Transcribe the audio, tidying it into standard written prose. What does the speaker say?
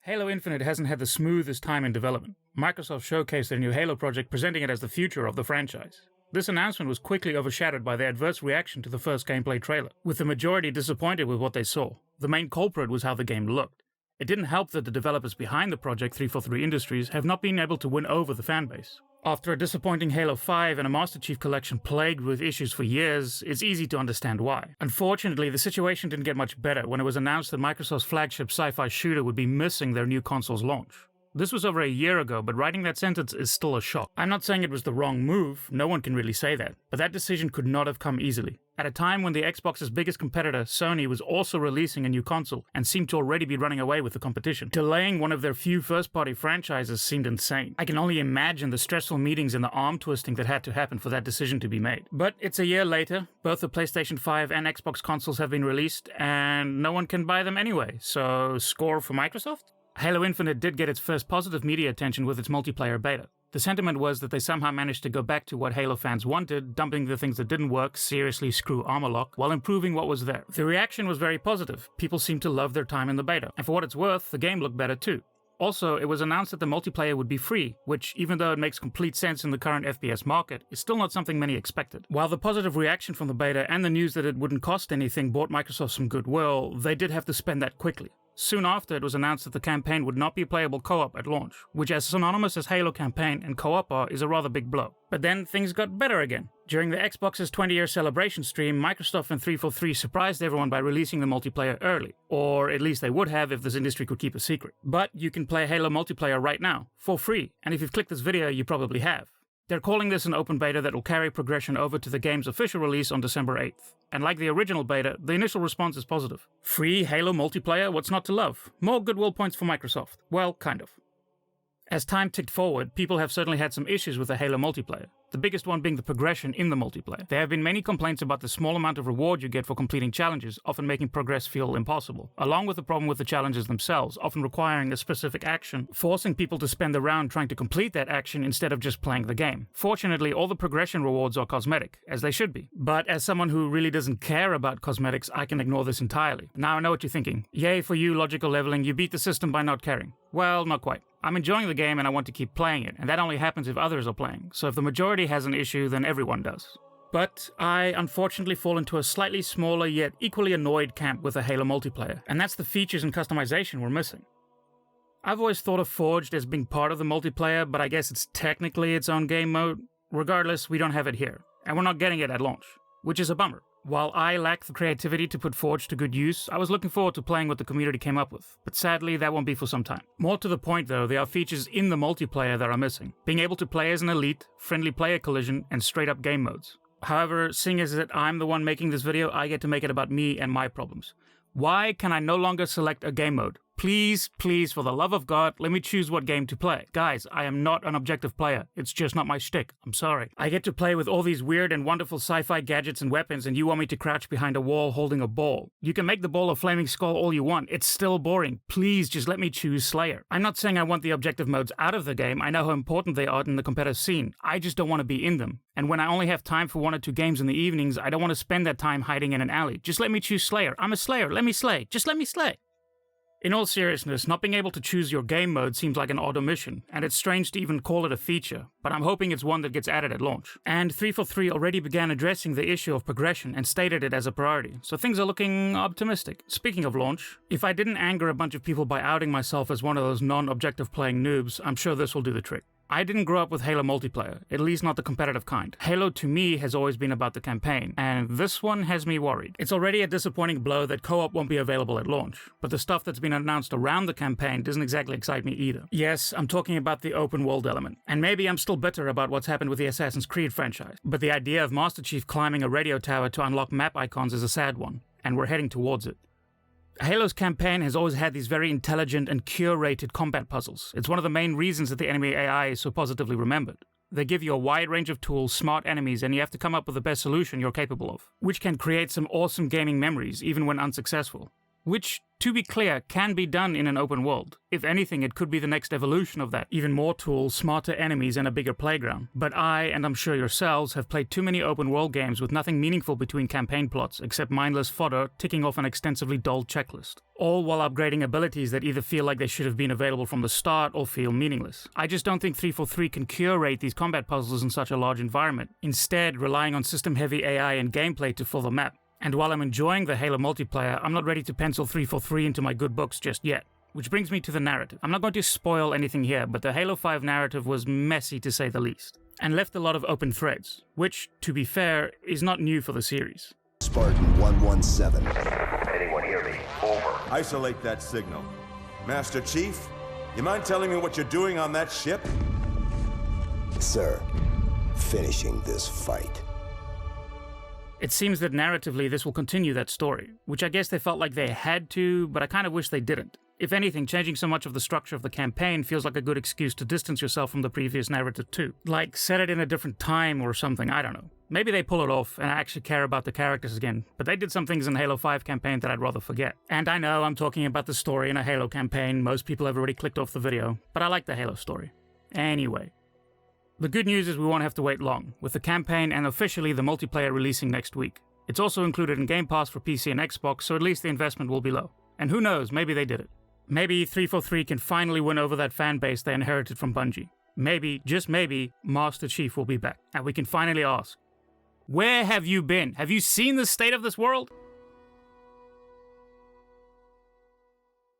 Halo Infinite hasn't had the smoothest time in development. Microsoft showcased their new Halo project, presenting it as the future of the franchise. This announcement was quickly overshadowed by the adverse reaction to the first gameplay trailer, with the majority disappointed with what they saw. The main culprit was how the game looked. It didn't help that the developers behind the project, 343 Industries, have not been able to win over the fanbase. After a disappointing Halo 5 and a Master Chief Collection plagued with issues for years, it's easy to understand why. Unfortunately, the situation didn't get much better when it was announced that Microsoft's flagship sci-fi shooter would be missing their new console's launch. This was over a year ago, but writing that sentence is still a shock. I'm not saying it was the wrong move, no one can really say that, but that decision could not have come easily. At a time when the Xbox's biggest competitor, Sony, was also releasing a new console and seemed to already be running away with the competition, delaying one of their few first-party franchises seemed insane. I can only imagine the stressful meetings and the arm-twisting that had to happen for that decision to be made. But it's a year later, both the PlayStation 5 and Xbox consoles have been released, and no one can buy them anyway, so score for Microsoft? Halo Infinite did get its first positive media attention with its multiplayer beta. The sentiment was that they somehow managed to go back to what Halo fans wanted, dumping the things that didn't work, seriously screw armor lock, while improving what was there. The reaction was very positive. People seemed to love their time in the beta. And for what it's worth, the game looked better too. Also, it was announced that the multiplayer would be free, which, even though it makes complete sense in the current FPS market, is still not something many expected. While the positive reaction from the beta and the news that it wouldn't cost anything bought Microsoft some goodwill, they did have to spend that quickly. Soon after, it was announced that the campaign would not be playable co-op at launch, which, as synonymous as Halo campaign and co-op are, is a rather big blow. But then things got better again. During the Xbox's 20-year celebration stream, Microsoft and 343 surprised everyone by releasing the multiplayer early, or at least they would have if this industry could keep a secret. But you can play Halo multiplayer right now, for free, and if you've clicked this video, you probably have. They're calling this an open beta that will carry progression over to the game's official release on December 8th. And like the original beta, the initial response is positive. Free Halo multiplayer, what's not to love? More goodwill points for Microsoft. Well, kind of. As time ticked forward, people have certainly had some issues with the Halo multiplayer, the biggest one being the progression in the multiplayer. There have been many complaints about the small amount of reward you get for completing challenges, often making progress feel impossible, along with the problem with the challenges themselves, often requiring a specific action, forcing people to spend the round trying to complete that action instead of just playing the game. Fortunately, all the progression rewards are cosmetic, as they should be. But as someone who really doesn't care about cosmetics, I can ignore this entirely. Now I know what you're thinking. Yay for you, logical leveling, you beat the system by not caring. Well, not quite. I'm enjoying the game and I want to keep playing it, and that only happens if others are playing, so if the majority has an issue, then everyone does. But I unfortunately fall into a slightly smaller yet equally annoyed camp with the Halo multiplayer, and that's the features and customization we're missing. I've always thought of Forged as being part of the multiplayer, but I guess it's technically its own game mode. Regardless, we don't have it here, and we're not getting it at launch, which is a bummer. While I lack the creativity to put Forge to good use, I was looking forward to playing what the community came up with, but sadly that won't be for some time. More to the point though, there are features in the multiplayer that are missing, being able to play as an elite, friendly player collision, and straight up game modes. However, seeing as that I'm the one making this video, I get to make it about me and my problems. Why can I no longer select a game mode? Please, please, for the love of God, let me choose what game to play. Guys, I am not an objective player. It's just not my shtick. I'm sorry. I get to play with all these weird and wonderful sci-fi gadgets and weapons, and you want me to crouch behind a wall holding a ball. You can make the ball a flaming skull all you want. It's still boring. Please just let me choose Slayer. I'm not saying I want the objective modes out of the game. I know how important they are in the competitive scene. I just don't want to be in them. And when I only have time for 1 or 2 games in the evenings, I don't want to spend that time hiding in an alley. Just let me choose Slayer. I'm a Slayer. Let me slay. Just let me slay. In all seriousness, not being able to choose your game mode seems like an odd omission, and it's strange to even call it a feature, but I'm hoping it's one that gets added at launch. And 343 already began addressing the issue of progression and stated it as a priority, so things are looking optimistic. Speaking of launch, if I didn't anger a bunch of people by outing myself as one of those non-objective playing noobs, I'm sure this will do the trick. I didn't grow up with Halo multiplayer, at least not the competitive kind. Halo to me has always been about the campaign, and this one has me worried. It's already a disappointing blow that co-op won't be available at launch, but the stuff that's been announced around the campaign doesn't exactly excite me either. Yes, I'm talking about the open world element, and maybe I'm still bitter about what's happened with the Assassin's Creed franchise, but the idea of Master Chief climbing a radio tower to unlock map icons is a sad one, and we're heading towards it. Halo's campaign has always had these very intelligent and curated combat puzzles. It's one of the main reasons that the enemy AI is so positively remembered. They give you a wide range of tools, smart enemies, and you have to come up with the best solution you're capable of, which can create some awesome gaming memories even when unsuccessful. Which to be clear, can be done in an open world. If anything, it could be the next evolution of that. Even more tools, smarter enemies, and a bigger playground. But I, and I'm sure yourselves, have played too many open world games with nothing meaningful between campaign plots, except mindless fodder ticking off an extensively dull checklist. All while upgrading abilities that either feel like they should have been available from the start or feel meaningless. I just don't think 343 can curate these combat puzzles in such a large environment, instead relying on system-heavy AI and gameplay to fill the map. And while I'm enjoying the Halo multiplayer, I'm not ready to pencil 343 into my good books just yet. Which brings me to the narrative. I'm not going to spoil anything here, but the Halo 5 narrative was messy to say the least, and left a lot of open threads, which, to be fair, is not new for the series. Spartan 117. Anyone hear me? Over. Isolate that signal. Master Chief, you mind telling me what you're doing on that ship? Sir, finishing this fight. It seems that narratively this will continue that story, which I guess they felt like they had to, but I kind of wish they didn't. If anything, changing so much of the structure of the campaign feels like a good excuse to distance yourself from the previous narrative too. Like, set it in a different time or something, I don't know. Maybe they pull it off and I actually care about the characters again, but they did some things in the Halo 5 campaign that I'd rather forget. And I know I'm talking about the story in a Halo campaign, most people have already clicked off the video, but I like the Halo story. Anyway. The good news is we won't have to wait long, with the campaign and officially the multiplayer releasing next week. It's also included in Game Pass for PC and Xbox, so at least the investment will be low. And who knows, maybe they did it. Maybe 343 can finally win over that fan base they inherited from Bungie. Maybe, just maybe, Master Chief will be back, and we can finally ask, where have you been? Have you seen the state of this world?